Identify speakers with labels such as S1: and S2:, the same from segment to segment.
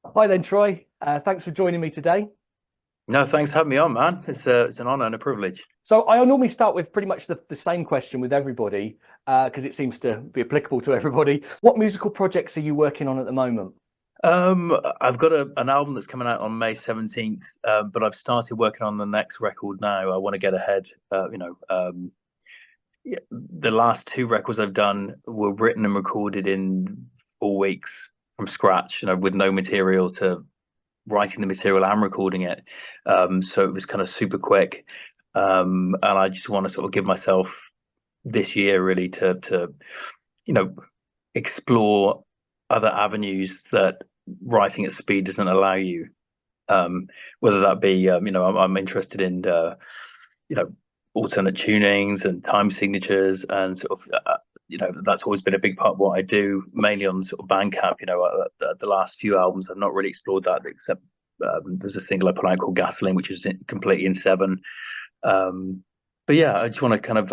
S1: Hi then, Troy. Thanks for joining me today.
S2: No, thanks for having me on, man. It's an honor and a privilege.
S1: So I normally start with pretty much the same question with everybody because it seems to be applicable to everybody. What musical projects are you working on at the moment?
S2: I've got an album that's coming out on May 17th, but I've started working on the next record now. I want to get ahead. Yeah, the last two records I've done were written and recorded in 4 weeks from scratch, with no material to writing the material and recording it. So it was kind of super quick. And I just want to sort of give myself this year really to you know explore other avenues that writing at speed doesn't allow you. Um, Whether that be, I'm interested in, you know, alternate tunings and time signatures, and sort of, that's always been a big part of what I do, mainly on sort of Bandcamp. The last few albums I've not really explored that, except there's a single I put out called Gasoline, which is completely in seven. Um, but yeah, I just want to kind of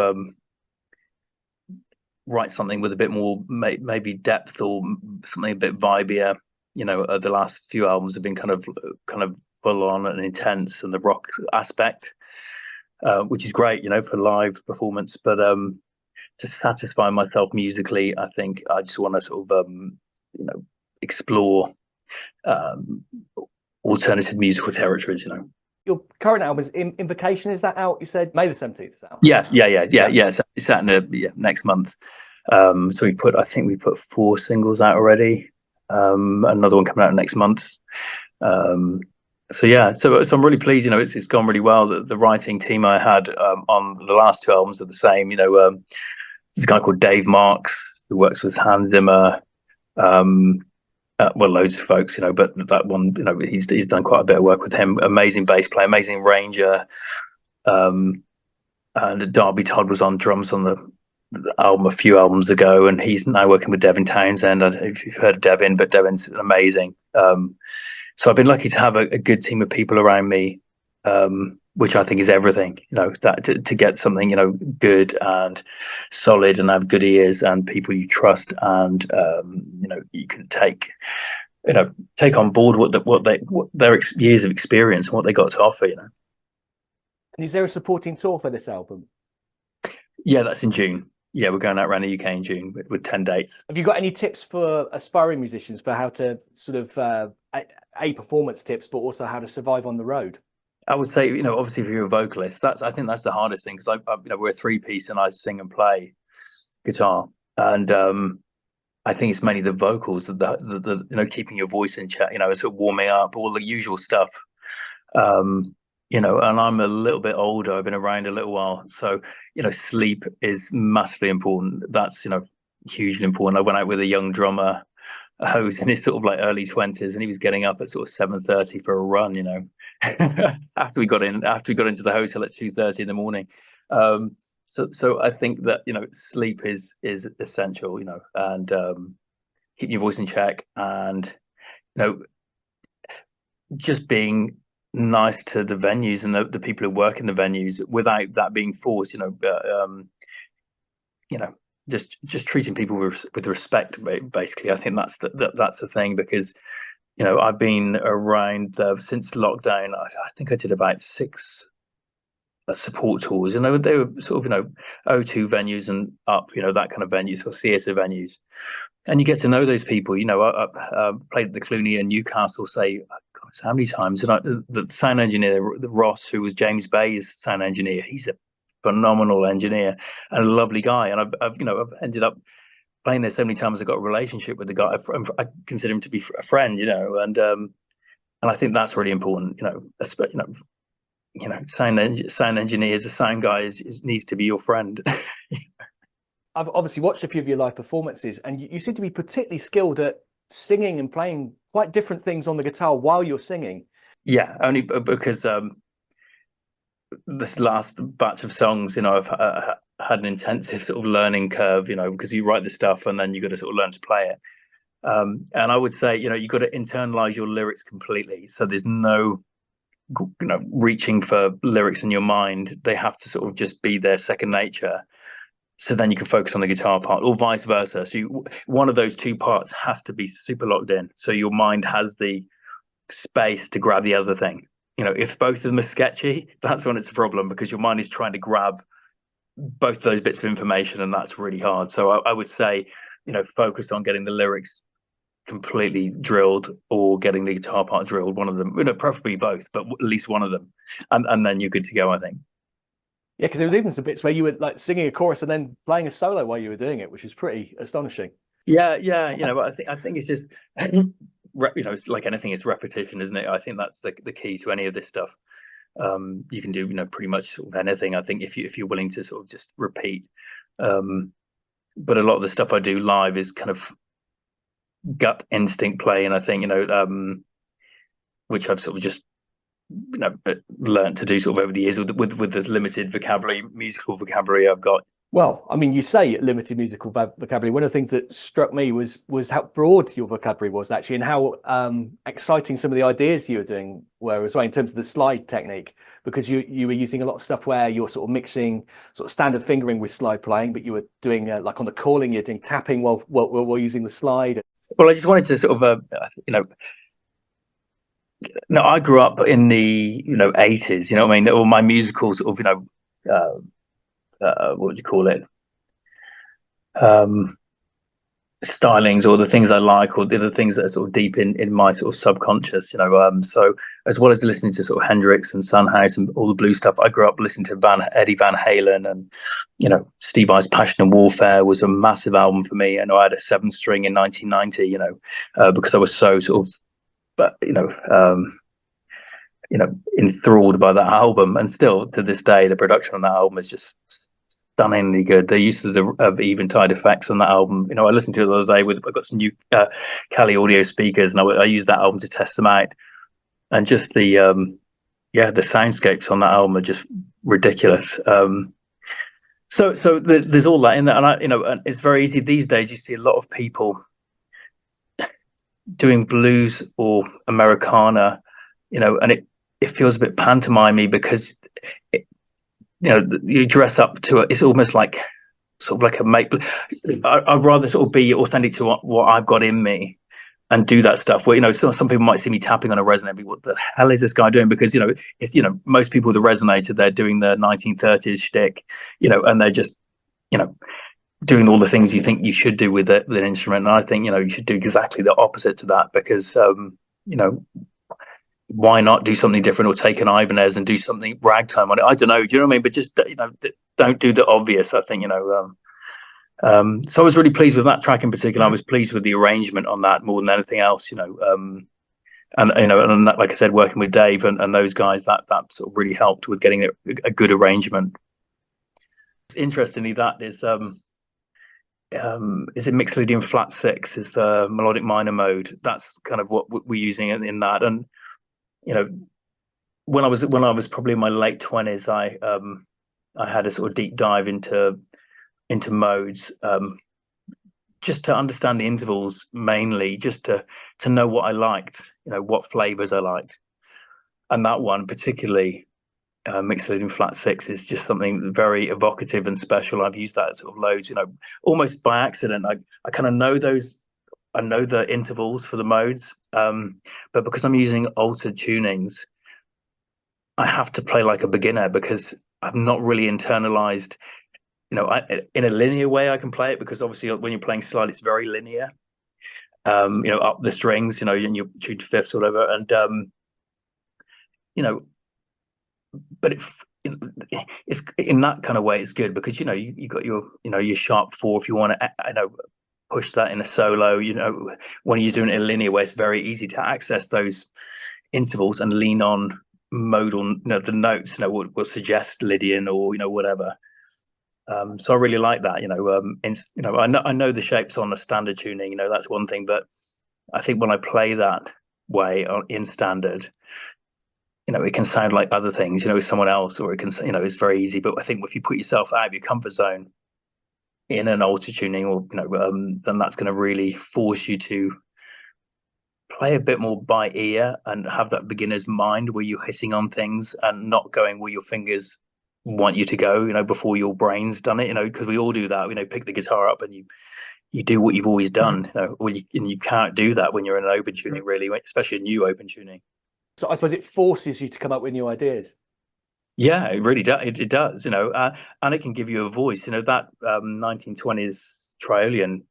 S2: write something with a bit more maybe depth or something a bit vibier. The last few albums have been kind of full on and intense, and the rock aspect, which is great, for live performance. But to satisfy myself musically, I think I just want to sort of explore um, alternative musical territories.
S1: Your current album is Invocation. Is that out? You said May the 17th is out.
S2: Yeah.
S1: Yeah.
S2: Yeah. It's out in next month. So I think we put 4 singles out already. Another one coming out next month. Um, so yeah, so I'm really pleased. It's gone really well. The writing team I had on the last two albums are the same. There's a guy called Dave Marks who works with Hans Zimmer. Um, well, loads of folks, but that one, he's done quite a bit of work with him. Amazing bass player, amazing ranger. Um, and Darby Todd was on drums on the album a few albums ago, and he's now working with Devin Townsend. I don't know if you've heard of Devin, but Devin's amazing. So I've been lucky to have a good team of people around me, which I think is everything. That to get something good and solid, and have good ears and people you trust, and you can take on board what their years of experience and what they got to offer.
S1: And is there a supporting tour for this album?
S2: Yeah, that's in June. Yeah, we're going out around the UK in June with 10 dates.
S1: Have you got any tips for aspiring musicians for how to sort of a performance tips, but also how to survive on the road?
S2: I would say, obviously, if you're a vocalist, I think that's the hardest thing, because we're a three-piece and I sing and play guitar, and I think it's mainly the vocals that keeping your voice in check, sort of warming up, all the usual stuff. And I'm a little bit older. I've been around a little while, so sleep is massively important. That's hugely important. I went out with a young drummer who was in his sort of like early 20s, and he was getting up at sort of 7:30 for a run. After we got into the hotel at 2:30 in the morning. So I think that sleep is essential. And keeping your voice in check, and just being nice to the venues and the people who work in the venues without that being forced. You know, just treating people with respect. Basically, I think that's the thing, because I've been around since lockdown. I think I did about 6 support tours, and they were sort of O2 venues and up, that kind of venues, or theatre venues, and you get to know those people. I played at the Cluny in Newcastle, say, God, how many times? And the sound engineer, the Ross, who was James Bay's sound engineer, he's a phenomenal engineer and a lovely guy. And I've ended up playing there so many times. I got a relationship with the guy. I consider him to be a friend, and I think that's really important. Sound engineers, the sound guy needs to be your friend.
S1: I've obviously watched a few of your live performances, and you seem to be particularly skilled at singing and playing quite different things on the guitar while you're singing.
S2: Yeah, only because this last batch of songs, I've had an intensive sort of learning curve, because you write the stuff and then you got to sort of learn to play it. And I would say, you got to internalize your lyrics completely. So there's no, reaching for lyrics in your mind. They have to sort of just be their second nature. So then you can focus on the guitar part, or vice versa. So one of those two parts has to be super locked in. So your mind has the space to grab the other thing. If both of them are sketchy, that's when it's a problem, because your mind is trying to grab both those bits of information, and that's really hard. So I would say, focus on getting the lyrics completely drilled, or getting the guitar part drilled, one of them, preferably both, but at least one of them, and then you're good to go, I think.
S1: Yeah, because there was even some bits where you were like singing a chorus and then playing a solo while you were doing it, which is pretty astonishing.
S2: Yeah. I think it's just it's like anything, it's repetition, isn't it? I think that's the key to any of this stuff. You can do pretty much sort of anything, I think, if you're willing to sort of just repeat. But a lot of the stuff I do live is kind of gut instinct play, and I think which I've sort of just learned to do sort of over the years with the limited musical vocabulary I've got.
S1: Well, I mean, you say limited musical vocabulary. One of the things that struck me was how broad your vocabulary was, actually, and how exciting some of the ideas you were doing were as well, in terms of the slide technique, because you were using a lot of stuff where you're sort of mixing sort of standard fingering with slide playing, but you were doing like on the calling, you're doing tapping while using the slide.
S2: Well, I just wanted to sort of no, I grew up in the 80s. What I mean? All my musical sort of what would you call it? Stylings, or the things I like, or the things that are sort of deep in my sort of subconscious. So as well as listening to sort of Hendrix and Sunhouse and all the blues stuff, I grew up listening to Eddie Van Halen, and Steve Vai's Passion and Warfare was a massive album for me. And I had a 7-string in 1990. Because I was so sort of, but enthralled by that album, and still to this day, the production on that album is just stunningly good. They used to have Eventide effects on that album. I listened to it the other day I got some new Cali audio speakers, and I used that album to test them out, and just the soundscapes on that album are just ridiculous. So there's all that in there, and it's very easy these days. You see a lot of people doing blues or Americana, and it feels a bit pantomimey, because you dress up to it. It's almost like sort of like a make. I'd rather sort of be authentic to what I've got in me, and do that stuff where some people might see me tapping on a resonator. What the hell is this guy doing? Because it's most people with a resonator, they're doing the 1930s shtick, and they're just doing all the things you think you should do with an instrument. And I think you should do exactly the opposite to that, because why not do something different, or take an Ibanez and do something ragtime on it? I don't know. Do you know what I mean? But just don't do the obvious. I think so I was really pleased with that track in particular. I was pleased with the arrangement on that more than anything else. And that, like I said, working with Dave and those guys, that sort of really helped with getting a good arrangement. Interestingly, that is it mixed lead in flat 6 is the melodic minor mode. That's kind of what we're using in that. And when I was probably in my late 20s, I had a sort of deep dive into modes, just to understand the intervals, mainly just to know what I liked, what flavors I liked. And that one particularly, mixed lead in flat 6, is just something very evocative and special. I've used that sort of loads, almost by accident. I kind of know those. I know the intervals for the modes, but because I'm using altered tunings, I have to play like a beginner, because I've not really internalized, in a linear way I can play it, because obviously when you're playing slide, it's very linear, up the strings, and you tune to fifths or whatever. And, but it's in that kind of way, it's good, because, you got your sharp 4, if you want to, push that in a solo. When you're doing it in a linear way, it's very easy to access those intervals and lean on modal, the notes, will suggest Lydian or whatever. So I really like that. I know the shapes on the standard tuning. That's one thing, but I think when I play that way in standard, it can sound like other things, with someone else, or it can, it's very easy. But I think if you put yourself out of your comfort zone in an altered tuning, or then that's going to really force you to play a bit more by ear and have that beginner's mind, where you're hitting on things and not going where your fingers want you to go, before your brain's done it, because we all do that. Pick the guitar up and you you do what you've always done. And you can't do that when you're in an open tuning, really, especially a new open tuning.
S1: So I suppose it forces you to come up with new ideas.
S2: Yeah, it really does. It does, and it can give you a voice. That 1920s Triolian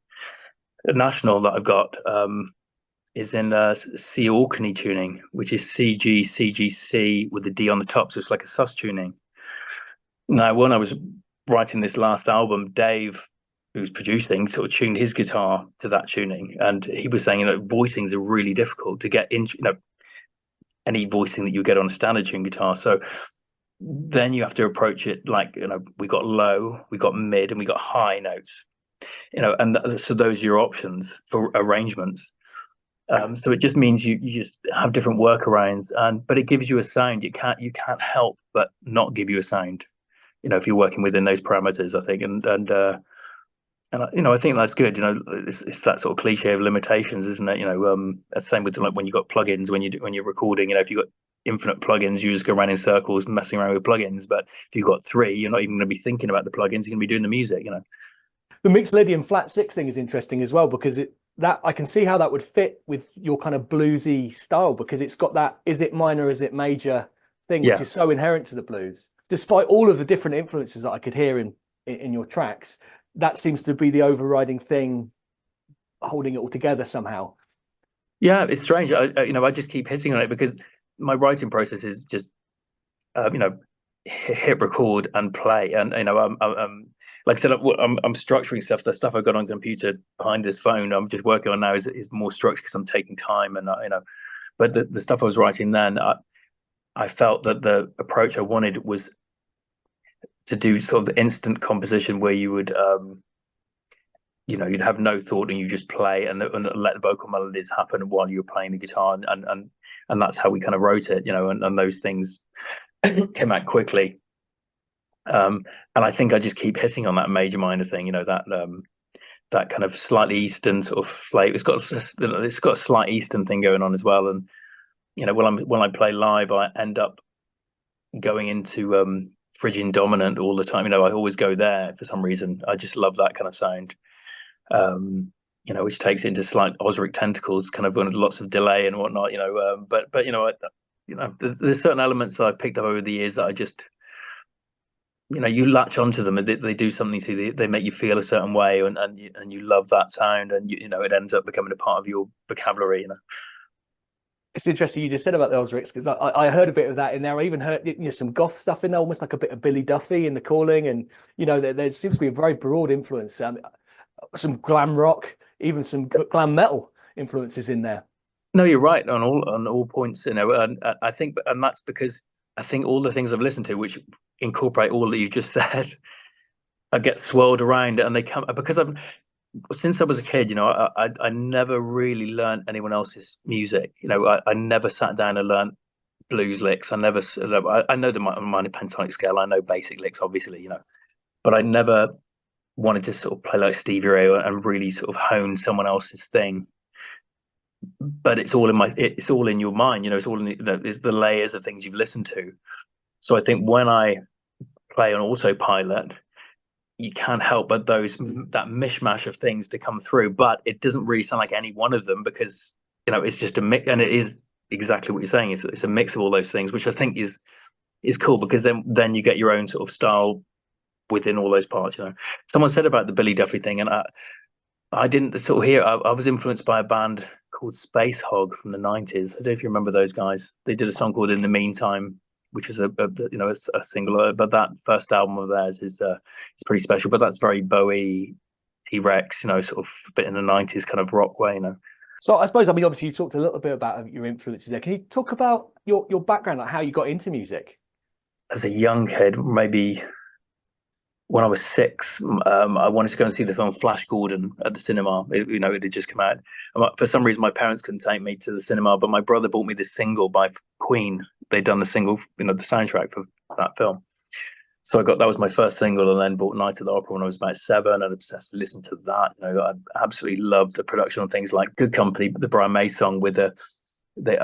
S2: National that I've got is in C Orkney tuning, which is CGCGC with the D on the top, so it's like a sus tuning. Now, when I was writing this last album, Dave, who's producing, sort of tuned his guitar to that tuning, and he was saying, voicings are really difficult to get in, any voicing that you get on a standard tune guitar. So then you have to approach it like, we got low, we got mid, and we got high notes, and so those are your options for arrangements. So it just means you just have different workarounds, but it gives you a sound. You can't help but not give you a sound, if you're working within those parameters, I think. I think that's good. It's that sort of cliche of limitations, isn't it? The same with like when you got plugins, when you're recording. If you've got infinite plugins, you just go around in circles messing around with plugins. But if you've got three, you're not even going to be thinking about the plugins. You're going to be doing the music.
S1: The mixed Lydian flat six thing is interesting as well, because that I can see how that would fit with your kind of bluesy style, because it's got that is it minor, is it major thing, which is so inherent to the blues. Despite all of the different influences that I could hear in your tracks, that seems to be the overriding thing holding it all together somehow.
S2: Yeah, it's strange. I just keep hitting on it because my writing process is just hit record and play, and I'm like I said, I'm structuring stuff. The stuff I've got on computer behind this phone, I'm just working on now is more structured because I'm taking time, and but the stuff I was writing then, I felt that the approach I wanted was to do sort of the instant composition where you would you'd have no thought and you just play and let the vocal melodies happen while you're playing the guitar, and that's how we kind of wrote it, and those things came out quickly. And I think I just keep hitting on that major minor thing, that kind of slightly Eastern sort of flavor. It's got a slight Eastern thing going on as well. And when I play live, I end up going into Phrygian dominant all the time. I always go there for some reason. I just love that kind of sound. Which takes it into slight Osric tentacles, kind of with lots of delay and whatnot. There's certain elements that I've picked up over the years that I just, you latch onto them and they do something to you. They make you feel a certain way, and you love that sound, and it ends up becoming a part of your vocabulary.
S1: It's interesting you just said about the Osrics, because I heard a bit of that in there. I even heard some goth stuff in there, almost like a bit of Billy Duffy in the calling, and there seems to be a very broad influence. Some glam rock, even some glam metal influences in there.
S2: No, you're right on all points. And I think, and that's because I think all the things I've listened to, which incorporate all that you just said, I get swirled around, and they come because since I was a kid, I never really learned anyone else's music. I never sat down and learned blues licks. I never, I know the minor pentatonic scale. I know basic licks, obviously, but I never wanted to sort of play like Stevie Ray and really sort of hone someone else's thing. But it's all in your mind, it's all in it's the layers of things you've listened to. So I think when I play on autopilot, you can't help but that mishmash of things to come through, but it doesn't really sound like any one of them, because it's just a mix, and it is exactly what you're saying. It's a mix of all those things, which I think is cool, because then you get your own sort of style within all those parts. Someone said about the Billy Duffy thing, and I didn't sort of hear. I was influenced by a band called Space Hog from the 90s. I don't know if you remember those guys. They did a song called In the Meantime, which is a single, but that first album of theirs is it's pretty special. But that's very Bowie, T-Rex, sort of a bit in the 90s kind of rock way.
S1: So I suppose, obviously you talked a little bit about your influences there. Can you talk about your background, like how you got into music?
S2: As a young kid, maybe when I was 6, I wanted to go and see the film Flash Gordon at the cinema. It had just come out. For some reason, my parents couldn't take me to the cinema, but my brother bought me this single by Queen. They'd done the single, the soundtrack for that film. So that was my first single, and then bought Night at the Opera when I was about 7, and obsessed to listen to that. I absolutely loved the production on things like Good Company, the Brian May song, with the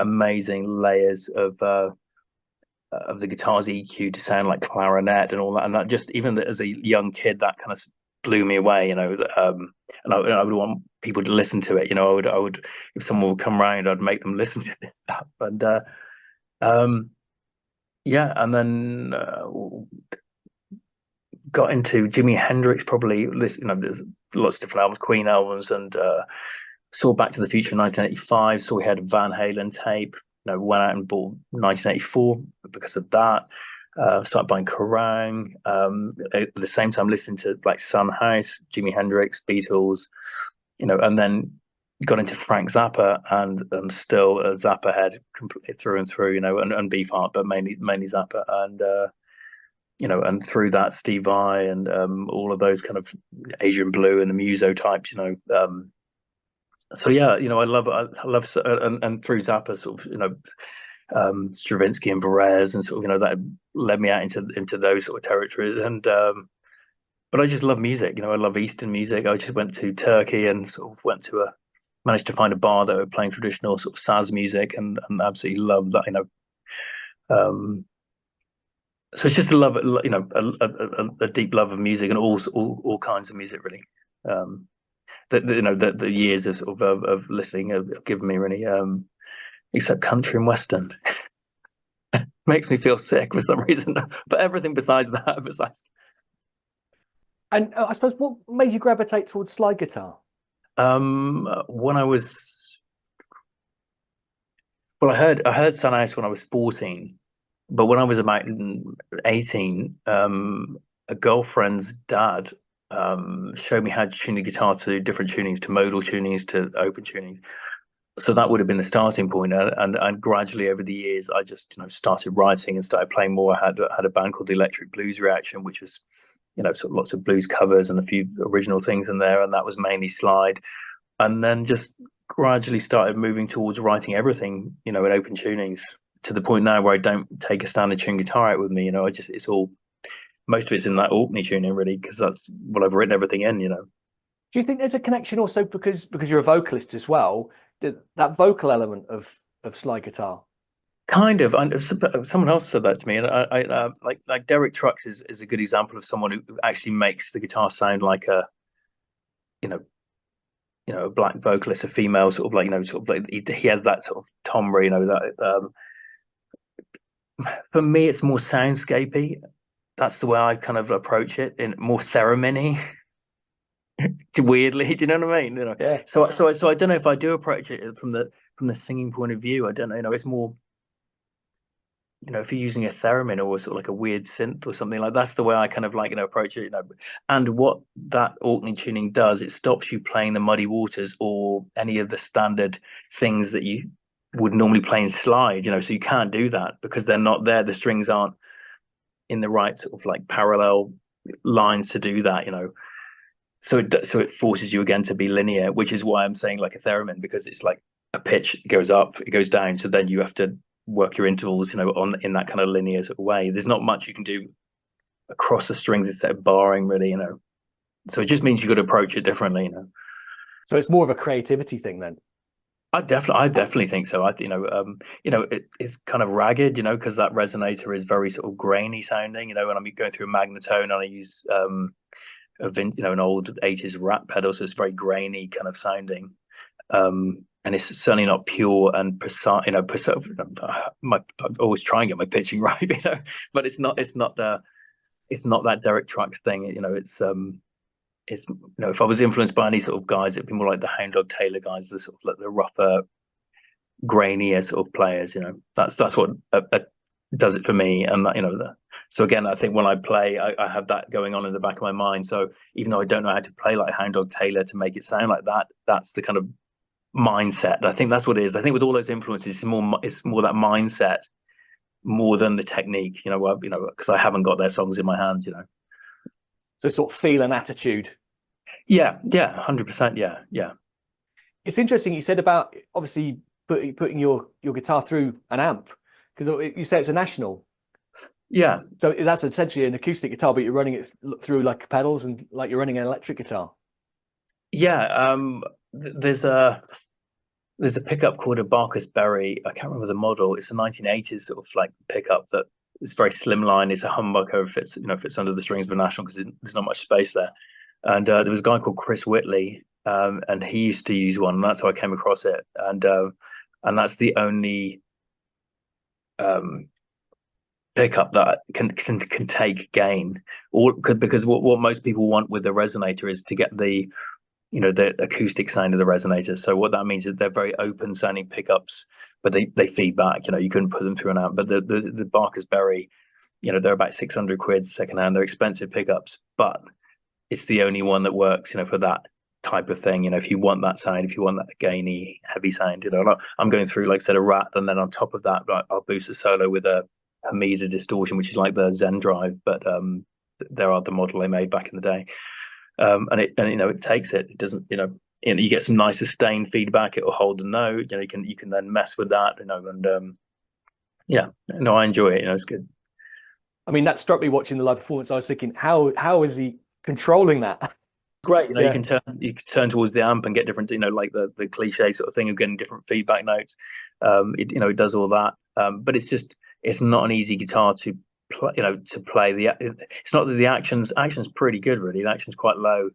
S2: amazing layers of the guitar's EQ to sound like clarinet and all that. And that just, even as a young kid, that kind of blew me away, and I would want people to listen to it. I would, if someone would come around, I'd make them listen to this stuff. And um, yeah, and then got into Jimi Hendrix, probably. There's lots of different albums, Queen albums, and saw Back to the Future in 1985. Saw we had Van Halen tape. Went out and bought 1984 because of that. Started buying Kerrang. At the same time, listening to like Son House, Jimi Hendrix, Beatles, and then got into Frank Zappa, and I'm still a Zappa head completely through and through, and Beefheart, but mainly Zappa, and and through that Steve Vai and all of those kind of Adrian Blue and the Muso types, so yeah, I love, and through Zappa, sort of, Stravinsky and Perez, and sort of, that led me out into those sort of territories. And but I just love music. I love Eastern music. I just went to Turkey and sort of managed to find a bar that were playing traditional sort of Saz music, and absolutely loved that. So it's just a love, a deep love of music, and all kinds of music, really. The years of sort of listening have given me really, except country and western. Makes me feel sick for some reason, but everything besides that,
S1: And I suppose, what made you gravitate towards slide guitar?
S2: When I was, well, I heard Sun House when I was 14, but when I was about 18, a girlfriend's dad showed me how to tune the guitar to different tunings, to modal tunings, to open tunings. So that would have been the starting point, and gradually over the years, I just started writing and started playing more. I had a band called the Electric Blues Reaction, which was sort of lots of blues covers and a few original things in there, and that was mainly slide. And then just gradually started moving towards writing everything, in open tunings, to the point now where I don't take a standard tune guitar out with me. It's all, most of it's in that Orkney tuning, really, because that's what I've written everything in.
S1: Do you think there's a connection also because you're a vocalist as well, that vocal element of slide guitar?
S2: Kind of. Someone else said that to me, and I like Derek Trucks is a good example of someone who actually makes the guitar sound like a, a black vocalist, a female, sort of like, sort of like he has that sort of timbre, that. For me, it's more soundscapey. That's the way I kind of approach it, in more theremin-y. Weirdly, do you know what I mean?
S1: Yeah.
S2: So I don't know if I do approach it from the singing point of view. I don't know. It's more, if you're using a theremin or sort of like a weird synth or something, like that's the way I kind of like approach it. And what that Orkney tuning does, it stops you playing the Muddy Waters or any of the standard things that you would normally play in slide. So you can't do that because they're not there. The strings aren't in the right sort of like parallel lines to do that. So it forces you again to be linear, which is why I'm saying like a theremin, because it's like a pitch, it goes up, it goes down. So then you have to work your intervals, in that kind of linear sort of way. There's not much you can do across the strings instead of barring, really. So it just means you got to approach it differently.
S1: So it's more of a creativity thing then.
S2: I definitely think so. It's kind of ragged, because that resonator is very sort of grainy sounding, and I'm going through a magnetone and I use an old 80s rat pedal, so it's very grainy kind of sounding, and it's certainly not pure and precise. I always try and get my pitching right, but it's not that Derek Trucks thing. It's if I was influenced by any sort of guys, it'd be more like the Hound Dog Taylor guys, the sort of like the rougher, grainier sort of players. That's what does it for me, and that, so again, I think when I play, I have that going on in the back of my mind. So even though I don't know how to play like Hound Dog Taylor to make it sound like that, that's the kind of mindset. I think that's what it is. I think with all those influences, it's more that mindset more than the technique. Because I haven't got their songs in my hands.
S1: So sort of feel and attitude.
S2: Yeah, 100%. Yeah.
S1: It's interesting you said about obviously putting your guitar through an amp, because you say it's a National.
S2: Yeah.
S1: So that's essentially an acoustic guitar, but you're running it through like pedals and like you're running an electric guitar.
S2: Yeah. There's a pickup called a Barker's Berry. I can't remember the model. It's a 1980s sort of like pickup that is very slimline. It's a humbucker. Fits under the strings of a National because there's not much space there. And there was a guy called Chris Whitley, and he used to use one, and that's how I came across it. And that's the only um, pickup that can take gain, or because what most people want with the resonator is to get the the acoustic sound of the resonator. So what that means is they're very open sounding pickups, but they feed back. You couldn't put them through an amp. But the Barker's Berry, they're about 600 quid secondhand. They're expensive pickups, but it's the only one that works, for that type of thing. If you want that sound, if you want that gainy, heavy sound, I'm going through, like I said, a Rat, and then on top of that, I'll boost the solo with a Hamida distortion, which is like the Zen Drive, but there are the model they made back in the day. And it takes it. It doesn't, you get some nice sustained feedback. It will hold the note. You can then mess with that. And yeah, no, I enjoy it. It's good.
S1: I mean, that struck me watching the live performance. I was thinking, how is he controlling that?
S2: Great,
S1: Yeah.
S2: you can turn towards the amp and get different, like the cliche sort of thing of getting different feedback notes. It does all that, but it's not an easy guitar to play. To play it's not that the action's pretty good, really. The action's quite low,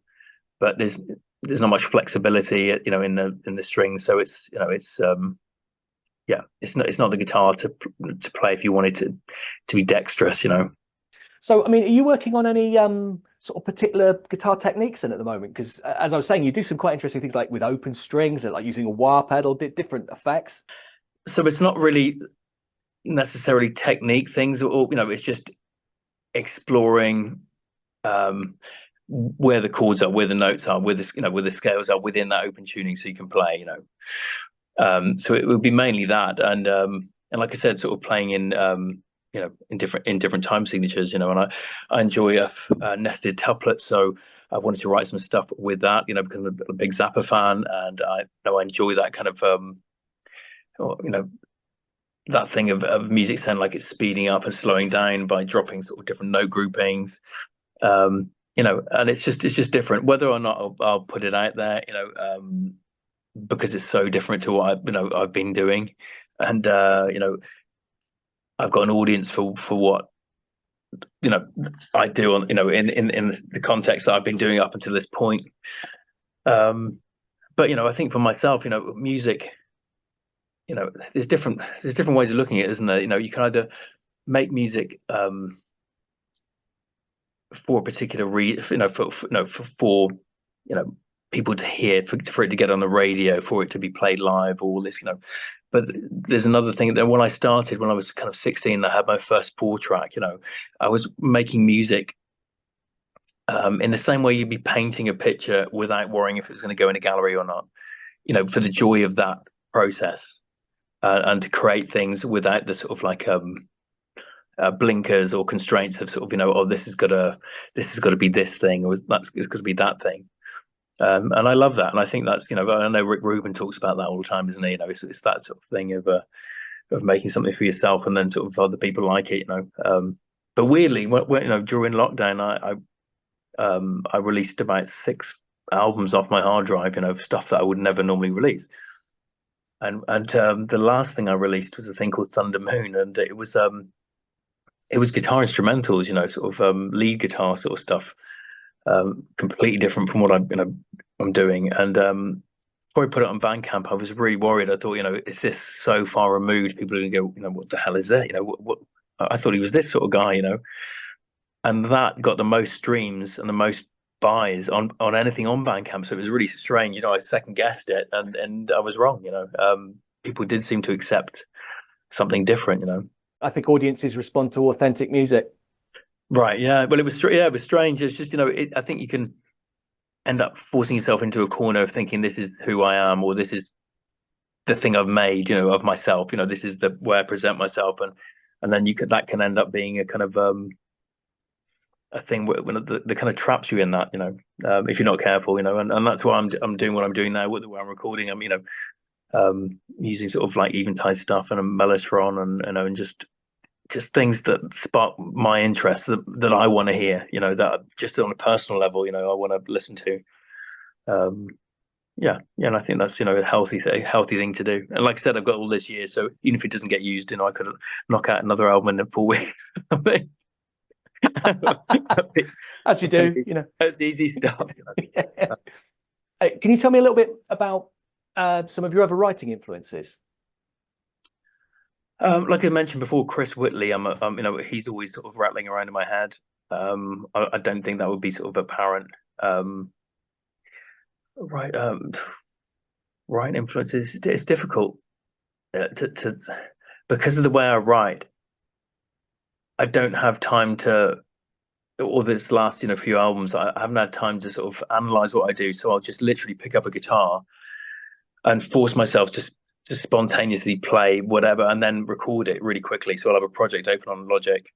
S2: but there's not much flexibility, in the strings. So yeah, it's not the guitar to play if you wanted to be dexterous.
S1: So, I mean, are you working on any sort of particular guitar techniques then at the moment? Because as I was saying, you do some quite interesting things like with open strings and like using a wah pedal, different effects.
S2: So it's not really necessarily technique things, or it's just exploring where the chords are, where the notes are, where the scales are within that open tuning, so you can play. So it would be mainly that, and like I said, sort of playing in in different time signatures, and I enjoy nested tuplets, so I wanted to write some stuff with that, because I'm a big Zappa fan, and I enjoy that kind of that thing of music sound like it's speeding up and slowing down by dropping sort of different note groupings, and it's just different. Whether or not I'll put it out there, because it's so different to what I've been doing, and I've got an audience for what I do on in the context that I've been doing up until this point. But I think for myself, music, there's different ways of looking at it, isn't there? You can either make music for a particular reason, for people to hear, for it to get on the radio, for it to be played live, all this, But there's another thing that when I started, when I was kind of 16, I had my first 4-track. I was making music in the same way you'd be painting a picture without worrying if it was going to go in a gallery or not. For the joy of that process, and to create things without the sort of like blinkers or constraints of sort of oh, this has got to be this thing, or it's got to be that thing. And I love that, and I think that's I know Rick Rubin talks about that all the time, isn't he? It's that sort of thing of making something for yourself, and then sort of other people like it. But weirdly, when during lockdown, I released about 6 albums off my hard drive, stuff that I would never normally release. And the last thing I released was a thing called Thunder Moon, and it was guitar instrumentals, sort of lead guitar sort of stuff. Completely different from what I'm doing. And before I put it on Bandcamp, I was really worried. I thought, is this so far removed? People are going to go, what the hell is that? What I thought he was this sort of guy, And that got the most streams and the most buys on anything on Bandcamp. So it was really strange. I second guessed it, and I was wrong. People did seem to accept something different.
S1: I think audiences respond to authentic music.
S2: Right. Yeah. Well, it was strange. It's just I think you can end up forcing yourself into a corner of thinking this is who I am, or this is the thing I've made, of myself. This is the way I present myself, and then that can end up being a kind of a thing that kind of traps you in that, if you're not careful, and that's why I'm doing what I'm doing now with the way I'm recording. I'm using sort of like Eventide stuff and a Mellotron, and just things that spark my interest that I want to hear, that just on a personal level, I want to listen to. Yeah, and I think that's a healthy thing to do. And like I said, I've got all this year, so even if it doesn't get used, I could knock out another album in 4 weeks.
S1: As you do, you know.
S2: That's easy stuff.
S1: Yeah. Can you tell me a little bit about some of your other writing influences?
S2: Like I mentioned before, Chris Whitley, you know, he's always sort of rattling around in my head. I don't think that would be sort of apparent. Right, right influences. It's difficult to because of the way I write. I don't have time to, or this last, you know, few albums, I haven't had time to sort of analyze what I do. So I'll just literally pick up a guitar and force myself to spontaneously play whatever and then record it really quickly. So I'll have a project open on Logic.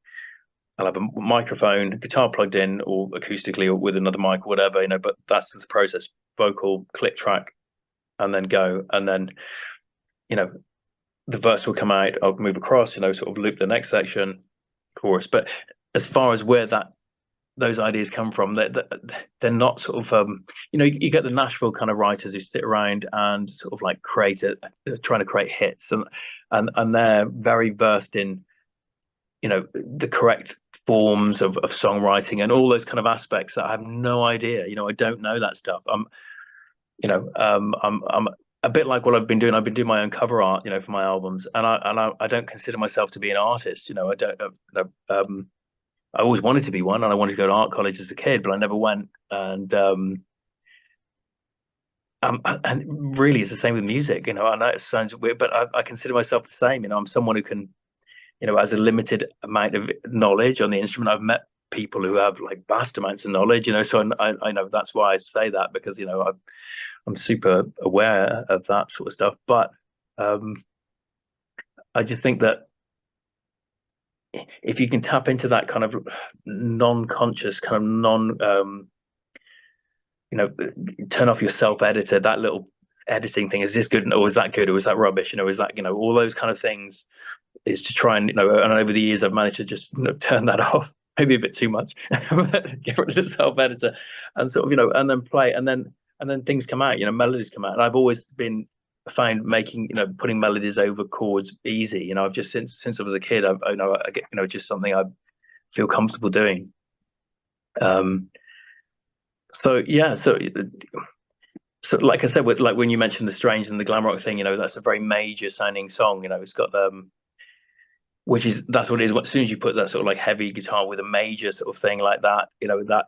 S2: I'll have a microphone, guitar plugged in, or acoustically, or with another mic, or whatever, you know. But that's the process: vocal, click track, and then go. And then, you know, the verse will come out. I'll move across, you know, sort of loop the next section, chorus. But as far as where those ideas come from, they're not sort of you know, you get the Nashville kind of writers who sit around and sort of like create it, trying to create hits, and they're very versed in, you know, the correct forms of songwriting and all those kind of aspects that I have no idea. You know, I don't know that stuff. You know, I'm a bit like what I've been doing. I've been doing my own cover art, you know, for my albums, and I don't consider myself to be an artist. You know, I don't. I always wanted to be one, and I wanted to go to art college as a kid, but I never went. And really, it's the same with music. You know, I know it sounds weird, but I consider myself the same. You know, I'm someone who can, you know, has a limited amount of knowledge on the instrument. I've met people who have like vast amounts of knowledge. You know, so I know that's why I say that, because, you know, I'm super aware of that sort of stuff. But I just think that if you can tap into that kind of non-conscious, kind of you know, turn off your self-editor, that little editing thing, is this good or is that good or is that rubbish? You know, is that, you know, all those kind of things, is to try and, you know, and over the years I've managed to just, you know, turn that off, maybe a bit too much, get rid of the self-editor and sort of, you know, and then play, and then things come out, you know, melodies come out. And I've always been find making, you know, putting melodies over chords easy. You know, I've just since I was a kid, I know I get, you know, just something I feel comfortable doing. So yeah, so like I said, with like when you mentioned the Strange and the glam rock thing, you know, that's a very major sounding song. You know, it's got which is, that's what it is. As soon as you put that sort of like heavy guitar with a major sort of thing like that, you know, that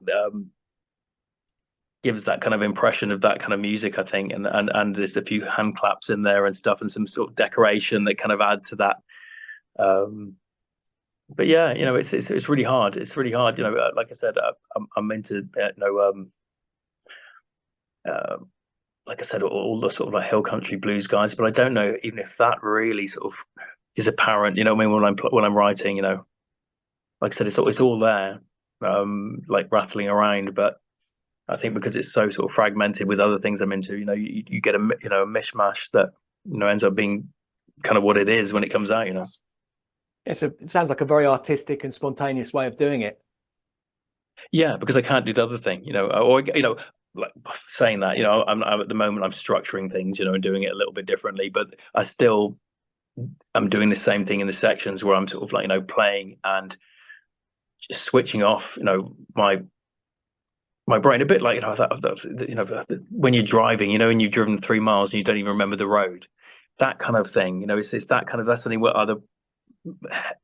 S2: gives that kind of impression of that kind of music, I think. And there's a few hand claps in there and stuff, and some sort of decoration that kind of add to that. But yeah, you know, it's really hard. It's really hard. You know, like I said, I'm into, you know, like I said, all the sort of like hill country blues guys, but I don't know even if that really sort of is apparent. You know, I mean, when I'm writing, you know, like I said, it's all there, like rattling around. But I think because it's so sort of fragmented with other things I'm into, you know, you get a, you know, a mishmash that, you know, ends up being kind of what it is when it comes out. You know.
S1: It sounds like a very artistic and spontaneous way of doing it.
S2: Yeah, because I can't do the other thing, you know, or, you know, like saying that, you know, I'm at the moment I'm structuring things, you know, and doing it a little bit differently, but I'm doing the same thing in the sections where I'm sort of like, you know, playing and just switching off, you know, my brain a bit like, you know, you know, when you're driving, you know, and you've driven 3 miles and you don't even remember the road, that kind of thing, you know, it's that kind of, that's something what other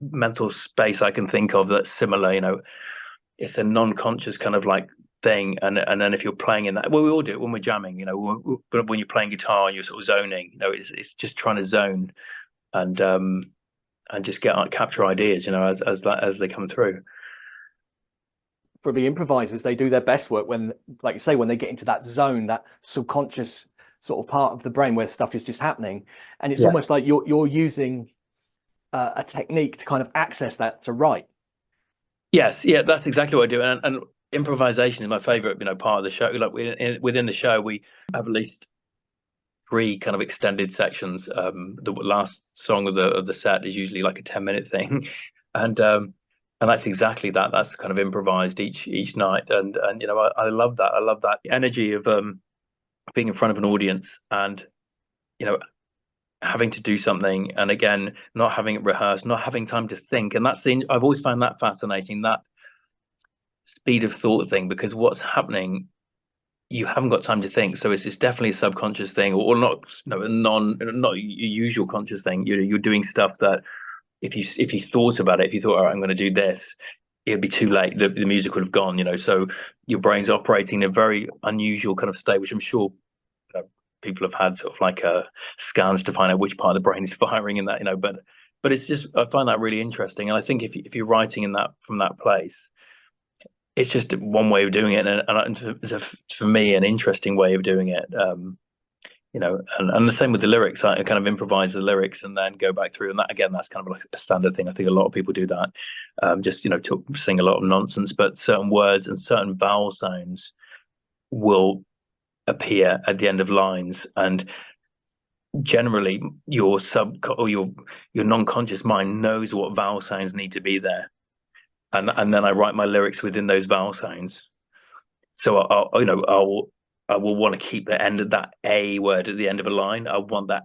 S2: mental space I can think of that's similar, you know. It's a non-conscious kind of like thing, and then if you're playing in that, well, we all do it when we're jamming, you know, but when you're playing guitar and you're sort of zoning, you know, it's just trying to zone and just capture ideas, you know, as they come through.
S1: For the improvisers, they do their best work when, like you say, when they get into that zone, that subconscious sort of part of the brain where stuff is just happening, and it's almost like you're using a technique to kind of access that to write.
S2: Yes, yeah, that's exactly what I do, and improvisation is my favorite, you know, part of the show. Like within the show, we have at least 3 kind of extended sections. The last song of the set is usually like a 10-minute thing, and that's exactly that. That's kind of improvised each night, and you know, I love that. I love that energy of being in front of an audience, and you know, having to do something, and again, not having it rehearsed, not having time to think. And that's the, I've always found that fascinating, that speed of thought thing, because what's happening, you haven't got time to think. So it's definitely a subconscious thing, or not, no, not a usual conscious thing. You're doing stuff that if you thought about it, if you thought, all right, I'm going to do this, it'd be too late. The music would have gone, So your brain's operating in a very unusual kind of state, which I'm sure people have had sort of like scans to find out which part of the brain is firing in that, but it's just, I find that really interesting. And I think if you're writing in that, from that place, it's just one way of doing it, and for me, an interesting way of doing it. And the same with the lyrics. I kind of improvise the lyrics and then go back through, and that, again, that's kind of like a standard thing. I think a lot of people do that, just sing a lot of nonsense, but certain words and certain vowel sounds will appear at the end of lines, and generally your non-conscious mind knows what vowel sounds need to be there, and then I write my lyrics within those vowel sounds. So I will want to keep the end of that A word at the end of a line. I want that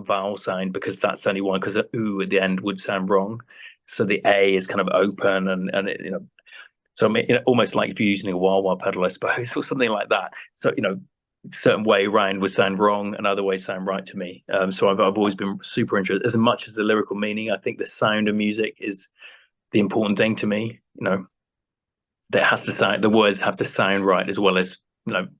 S2: vowel sound, because that's only one, because an ooh at the end would sound wrong. So the A is kind of open, and it, so I mean, almost like if you're using a wah wah pedal, I suppose, or something like that. So certain way around would sound wrong, and other ways sound right to me. So I've always been super interested. As much as the lyrical meaning, I think the sound of music is the important thing to me. That has to sound, the words have to sound right, as well as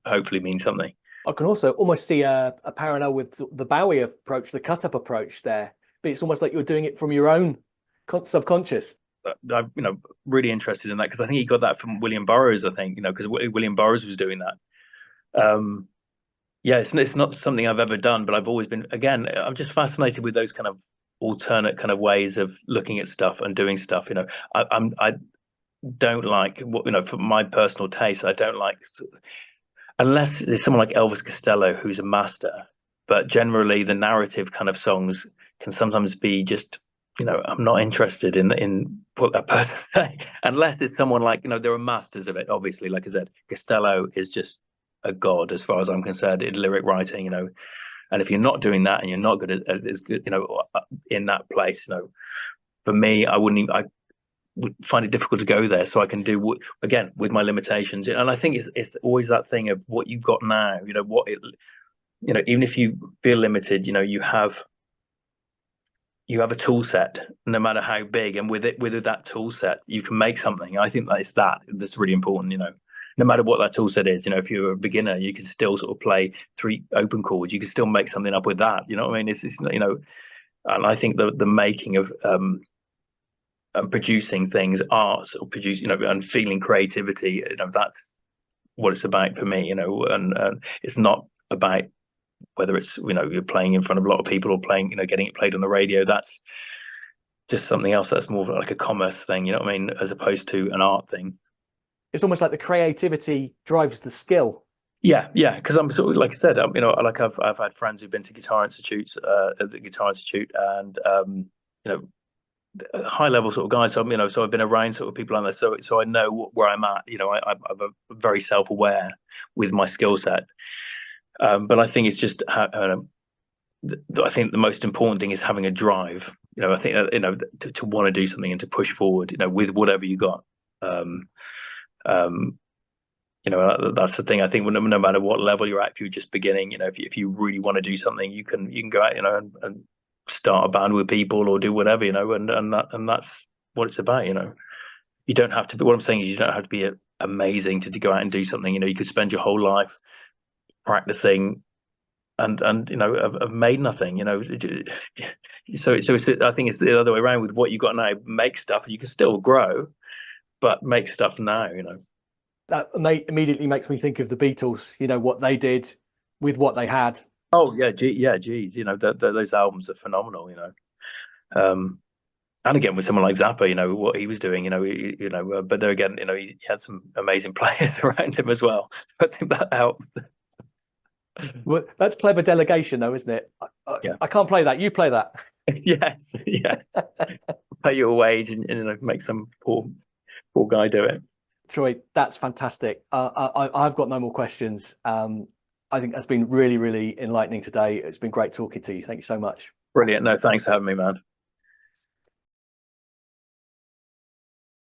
S2: hopefully mean something.
S1: I can also almost see a parallel with the Bowie approach, the cut up approach there, but it's almost like you're doing it from your own subconscious.
S2: I'm really interested in that, because I think he got that from William Burroughs. I think because William Burroughs was doing that. Yeah, it's not something I've ever done, but I've always been, again, I'm just fascinated with those kind of alternate kind of ways of looking at stuff and doing stuff. I don't like, for my personal taste, I don't like, unless there's someone like Elvis Costello who's a master. But generally, the narrative kind of songs can sometimes be just, I'm not interested in what that person say, unless it's someone like, there are masters of it. Obviously, like I said, Costello is just a god as far as I'm concerned in lyric writing. And if you're not doing that, and you're not good at as good, in that place, for me, I would find it difficult to go there. So I can do, again, with my limitations. And I think it's always that thing of what you've got now. Even if you feel limited, you have a tool set, no matter how big, and with that tool set, you can make something. I think that's really important. No matter what that tool set is, if you're a beginner, you can still sort of play 3 open chords. You can still make something up with that. You know what I mean? It's and I think the making of producing things, art, or and feeling creativity, that's what it's about for me. And it's not about whether it's you're playing in front of a lot of people, or playing getting it played on the radio. That's just something else. That's more like a commerce thing. You know what I mean? As opposed to an art thing.
S1: It's almost like the creativity drives the skill.
S2: Yeah, because I'm sort of, like I said, like I've had friends who've been to guitar institutes, at the Guitar Institute, and high level sort of guys. So so I've been around sort of people like that. So I know where I'm at. I'm very self aware with my skill set. But I think it's just I think the most important thing is having a drive. I think to want to do something and to push forward. With whatever you got. That's the thing. I think no matter what level you're at, if you're just beginning, if you really want to do something, you can go out, and start a band with people, or do whatever, and that's what it's about. You don't have to be. What I'm saying is, you don't have to be amazing to go out and do something. You could spend your whole life practicing, and have made nothing. So I think it's the other way around with what you got now. Make stuff, and you can still grow, but make stuff now.
S1: That immediately makes me think of the Beatles, what they did with what they had.
S2: Oh yeah, geez, those albums are phenomenal, and again with someone like Zappa, what he was doing, but there again, he had some amazing players around him as well. I think that helped.
S1: Well, that's clever delegation, though, isn't it?
S2: Yeah.
S1: I can't play that. You play that.
S2: Yes, yeah. Pay you a wage, and make some poor guy do it.
S1: Troy, that's fantastic. I've got no more questions. I think that's been really, really enlightening today. It's been great talking to you. Thank you so much.
S2: Brilliant. No, thanks for having me, man.